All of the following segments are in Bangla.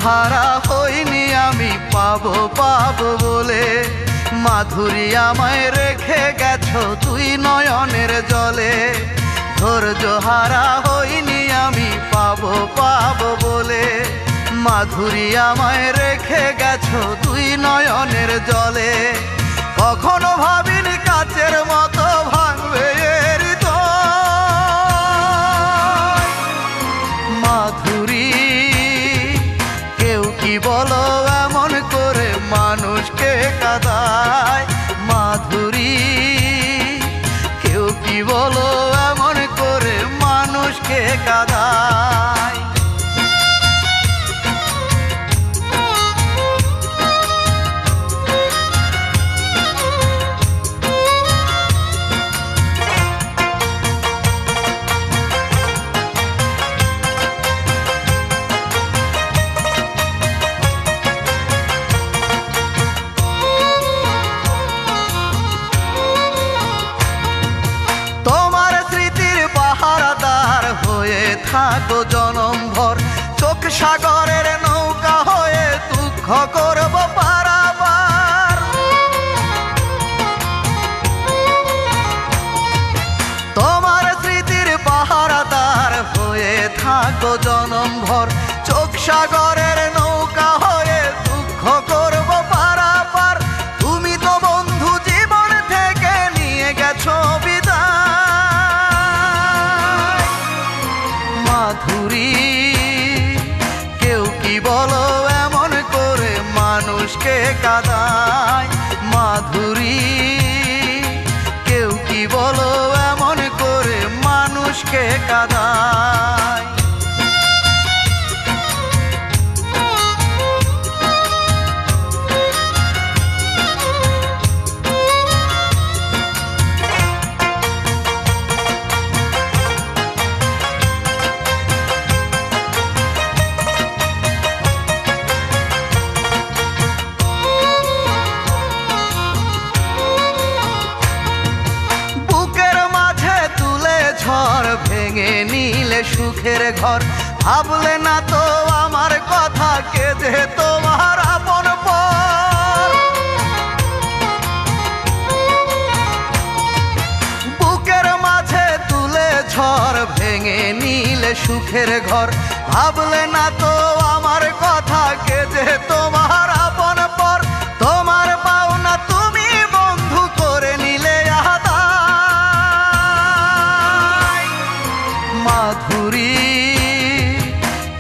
হারা হইনি আমি পাবো পাবো বলে, মাধুরী আমায় রেখে গেছো তুই নয়নের জলে। ধৈর্য হারা হইনি আমি পাবো পাবো বলে, মাধুরী আমায় রেখে গেছো তুই নয়নের জলে। কখনো ভাবিনি কাচের মতো ভাঙবে হৃদয়। মাধুরী কেউ কি বলো এমন করে মানুষকে কাঁদায়। মাধুরী কেউ কি বলো এমন করে মানুষকে কাঁদায়। থাকো জনম ভর চোখ সাগরের নৌকা হয়ে দুঃখ করব পারাবার। তোমার স্মৃতির পাহারাদার হয়ে থাকো জনম ভর চোখ সাগরের নৌকা হয়ে দুঃখ করব পারাবার। তুমি তো বন্ধু জীবন থেকে নিয়ে গেছো বিদায়। মাধুরী কেউ কি বলো এমন করে মানুষকে কাঁদায়। মাধুরী কেউ কি বলো এমন করে মানুষকে কাঁদায়। ভেঙে নিলে সুখের ঘর ভাবলে না তো আমার কথা কে যে তোমার আপন পর। বুকের মাঝে তুলে ঝড় ভেঙে নিলে সুখের ঘর ভাবলে না তো আমার কথা কে যে তোমার আপন পর। তোমার পাওনা তুমি বন্ধু করে নিলে মাধুরী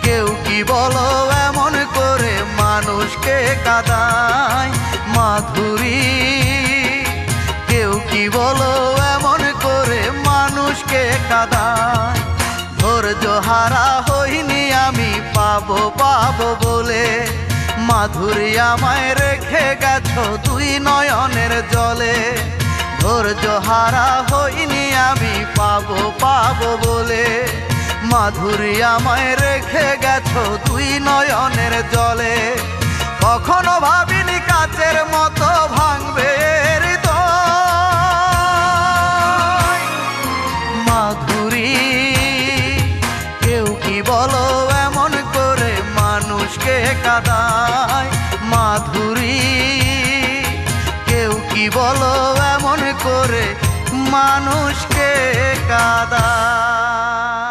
কেউ কি বলো এমন করে মানুষকে কাঁদায়। মাধুরী কেউ কি বলো এমন করে মানুষকে কাঁদায়। ধৈর্য হারা হইনি আমি পাবো পাবো বলে, মাধুরী আমায় রেখে গেছো তুই নয়নের জলে। ধৈর্য হারা হইনি আমি পাবো পাবো বলে, মাধুরী আমায় রেখে গেছো তুই নয়নের জলে। কখনো ভাবিনি কাচের মতো ভাঙবে হৃদয়। মাধুরী কেউ কি বলো এমন করে মানুষকে কাঁদায়। মাধুরী কেউ কি বলো এমন করে মানুষকে কাঁদায়।